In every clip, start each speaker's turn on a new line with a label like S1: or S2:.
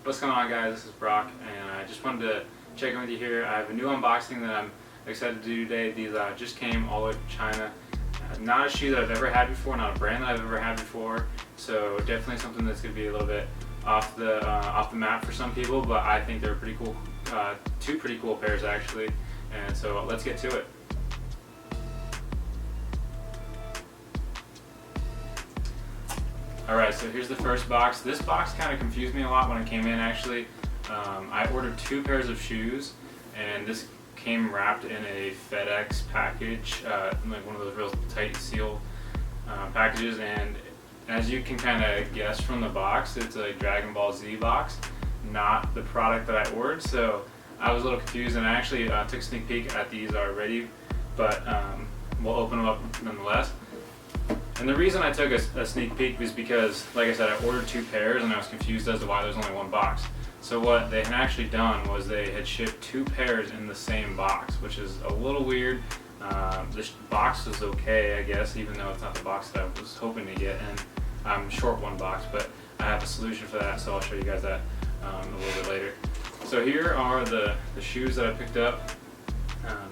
S1: What's going on, guys? This is Brock, and I just wanted to check in with you here. I have a new unboxing that I'm excited to do today. These just came all the way from China. Not a shoe that I've ever had before, not a brand that I've ever had before, so definitely something that's going to be a little bit off the map for some people, but I think they're pretty cool. Two pretty cool pairs actually, and so let's get to it. Alright, so here's the first box. This box kind of confused me a lot when it came in actually. I ordered two pairs of shoes, and this came wrapped in a FedEx package, like one of those real tight seal packages, and as you can kind of guess from the box, it's a Dragon Ball Z box, not the product that I ordered, so I was a little confused, and I actually took a sneak peek at these already, but we'll open them up nonetheless. And the reason I took a sneak peek was because, like I said, I ordered two pairs and I was confused as to why there's only one box. So what they had actually done was they had shipped two pairs in the same box, which is a little weird. This box was okay, I guess, even though it's not the box that I was hoping to get, and I'm short one box, but I have a solution for that, so I'll show you guys that a little bit later. So here are the shoes that I picked up.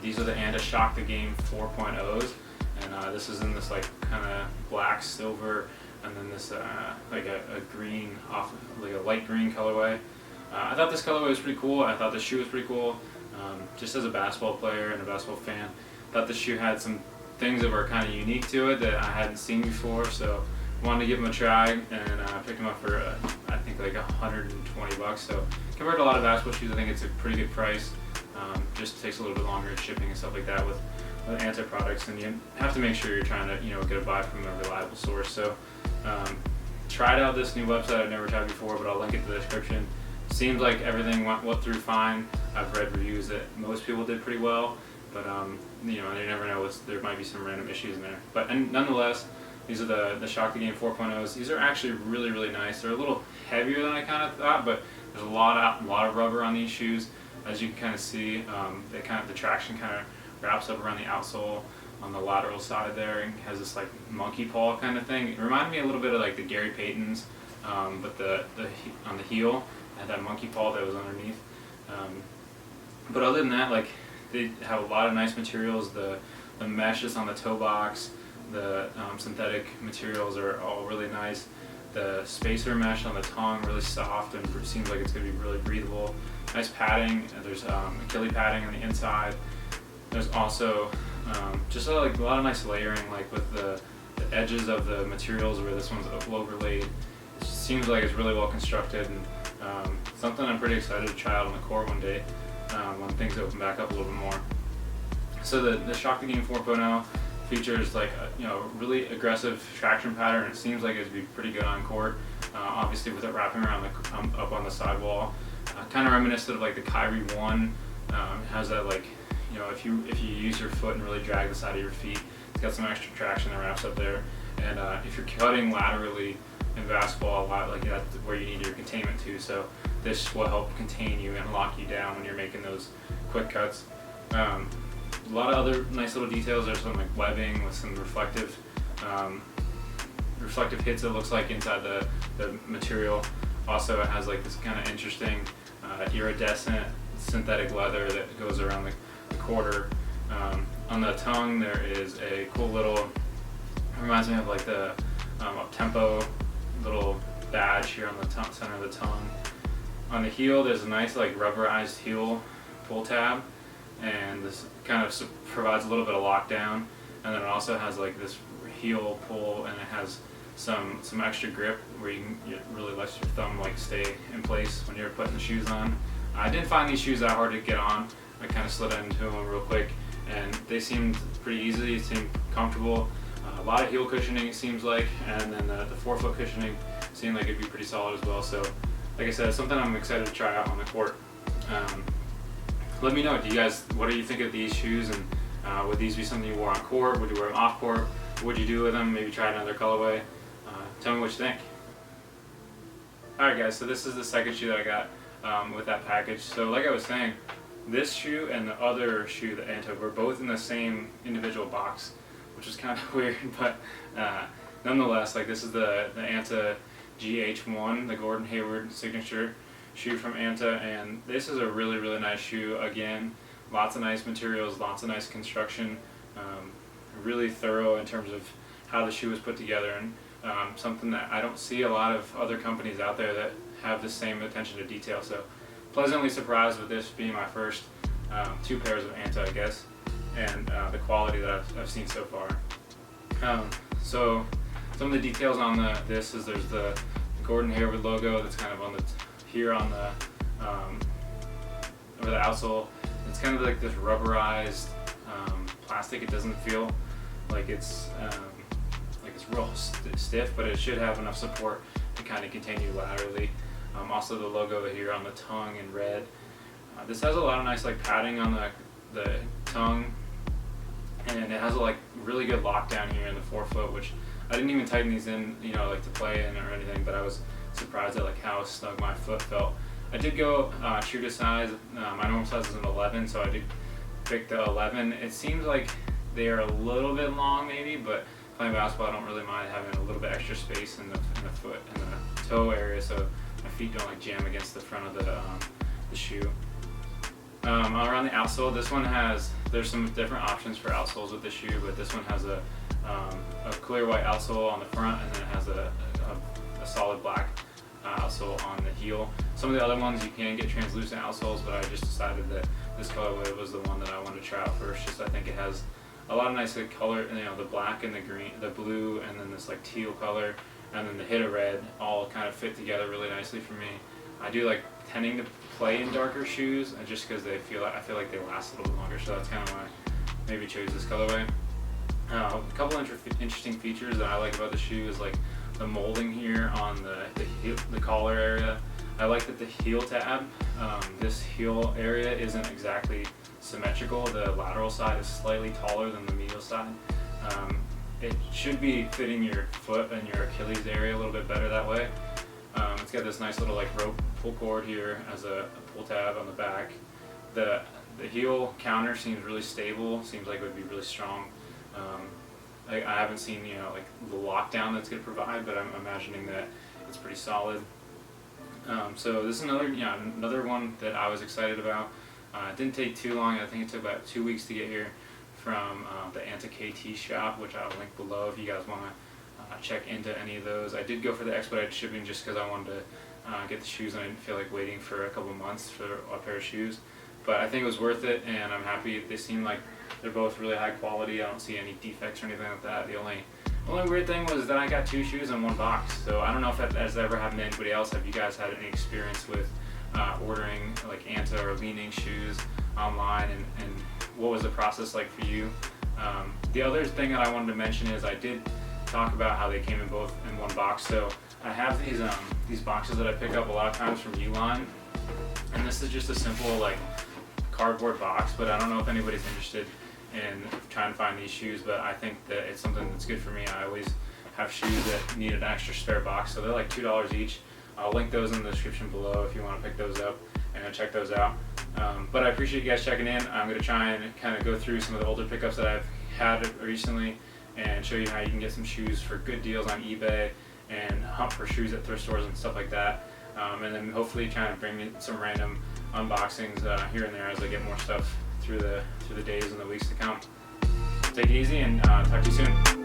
S1: These are the Anta Game 4.0s. And this is in this like kind of black, silver, and then this like a green, like a light green colorway. I thought this colorway was pretty cool. I thought the shoe was pretty cool. Just as a basketball player and a basketball fan, I thought the shoe had some things that were kind of unique to it that I hadn't seen before. So wanted to give them a try, and I picked them up for I think like 120 bucks. So compared to a lot of basketball shoes, I think it's a pretty good price. Just takes a little bit longer in shipping and stuff like that with Anta products, and you have to make sure you're trying to get a buy from a reliable source. So tried out this new website I've never tried before, but I'll link it to the description. Seems like everything went through fine. I've read reviews that most people did pretty well, but you never know. There might be some random issues in there. But nonetheless, these are the Shock the Game 4.0s. These are actually really, really nice. They're a little heavier than I kind of thought, but there's a lot of rubber on these shoes. As you can kind of see, the traction kind of wraps up around the outsole on the lateral side there, and has this like monkey paw kind of thing. It reminded me a little bit of like the Gary Payton's, but on the heel had that monkey paw that was underneath. But other than that, like, they have a lot of nice materials. The mesh is on the toe box. The synthetic materials are all really nice. The spacer mesh on the tongue, really soft, and seems like it's going to be really breathable. Nice padding. There's Achilles padding on the inside. There's also just a lot of nice layering, like with the edges of the materials where this one's overlaid. It seems like it's really well constructed, and something I'm pretty excited to try out on the court one day when things open back up a little bit more. So the Shock the Game 4.0 features like a really aggressive traction pattern. It seems like it'd be pretty good on court. Obviously, with it wrapping around up on the sidewall, kind of reminiscent of like the Kyrie 1. It has that like, if you use your foot and really drag the side of your feet, it's got some extra traction that wraps up there. And if you're cutting laterally in basketball a lot, like that's where you need your containment too. So this will help contain you and lock you down when you're making those quick cuts. A lot of other nice little details. There's some like webbing with some reflective hits, it looks like, inside the material. Also, it has like this kind of interesting iridescent synthetic leather that goes around the quarter. On the tongue there is a cool little, reminds me of like the up-tempo little badge here on the center of the tongue. On the heel there's a nice like rubberized heel pull tab, and this kind of provides a little bit of lockdown, and then it also has like this heel pull, and it has some extra grip where it really lets your thumb like stay in place when you're putting the shoes on. I didn't find these shoes that hard to get on. I kind of slid into them real quick, and they seemed pretty easy. It seemed comfortable. A lot of heel cushioning, it seems like, and then the forefoot cushioning seemed like it'd be pretty solid as well. So, like I said, it's something I'm excited to try out on the court. Let me know, what do you think of these shoes, and would these be something you wore on court? Would you wear them off court? What would you do with them? Maybe try another colorway. Tell me what you think. Alright guys, so this is the second shoe that I got with that package. So like I was saying, this shoe and the other shoe, the Anta, were both in the same individual box, which is kind of weird, but nonetheless, like, this is the Anta GH1, the Gordon Hayward signature shoe from Anta, and this is a really nice shoe. Again, lots of nice materials, lots of nice construction, really thorough in terms of how the shoe was put together, and something that I don't see a lot of other companies out there that have the same attention to detail. So pleasantly surprised with this being my first 2 pairs of Anta, I guess, and the quality that I've seen so far. So some of the details on this is there's the Gordon Hayward logo that's kind of on here on the over the outsole. It's kind of like this rubberized plastic. It doesn't feel like it's real stiff, but it should have enough support to kind of continue laterally. Also the logo here on the tongue in red. This has a lot of nice like padding on the tongue, and it has a really good lockdown here in the forefoot, which I didn't even tighten these in, like to play in or anything, but I was surprised at how snug my foot felt. I did go true to size. My normal size is an 11, so I did pick the 11. It seems like they are a little bit long maybe, but playing basketball I don't really mind having a little bit extra space in the foot and the toe area, so my feet don't jam against the front of the shoe. Around the outsole, this one there's some different options for outsoles with the shoe, but this one has a clear white outsole on the front, and then it has a solid black outsole on the heel. Some of the other ones you can get translucent outsoles, but I just decided that this colorway was the one that I wanted to try out first. Just I think it has a lot of nice color, the black and the green, the blue, and then this teal color, and then the hit of red all kind of fit together really nicely for me. I do like tending to play in darker shoes, just because I feel like they last a little bit longer, so that's kind of why I maybe chose this colorway. A couple interesting features that I like about the shoe is the molding here on the collar area. I like that the heel tab, this heel area isn't exactly symmetrical. The lateral side is slightly taller than the medial side. It should be fitting your foot and your Achilles area a little bit better that way. It's got this nice little rope pull cord here as a pull tab on the back. The heel counter seems really stable. Seems like it would be really strong. I haven't seen the lockdown that's going to provide, but I'm imagining that it's pretty solid. So this is another one that I was excited about. It didn't take too long. I think it took about 2 weeks to get here from the Anta KT shop, which I'll link below if you guys want to check into any of those. I did go for the expedited shipping just because I wanted to get the shoes, and I didn't feel like waiting for a couple months for a pair of shoes. But I think it was worth it, and I'm happy. They seem like they're both really high quality. I don't see any defects or anything like that. The only weird thing was that I got 2 shoes in one box. So I don't know if that has ever happened to anybody else. Have you guys had any experience with ordering Anta or leaning shoes online, and what was the process like for you? The other thing that I wanted to mention is I did talk about how they came in both in one box. So I have these boxes that I pick up a lot of times from Uline, and this is just a simple cardboard box, but I don't know if anybody's interested in trying to find these shoes, but I think that it's something that's good for me. I always have shoes that need an extra spare box, so they're $2 each. I'll link those in the description below if you want to pick those up and check those out. But I appreciate you guys checking in. I'm going to try and kind of go through some of the older pickups that I've had recently and show you how you can get some shoes for good deals on eBay and hunt for shoes at thrift stores and stuff like that. And then hopefully try and bring in some random unboxings here and there as I get more stuff through the days and the weeks to come. Take it easy, and talk to you soon.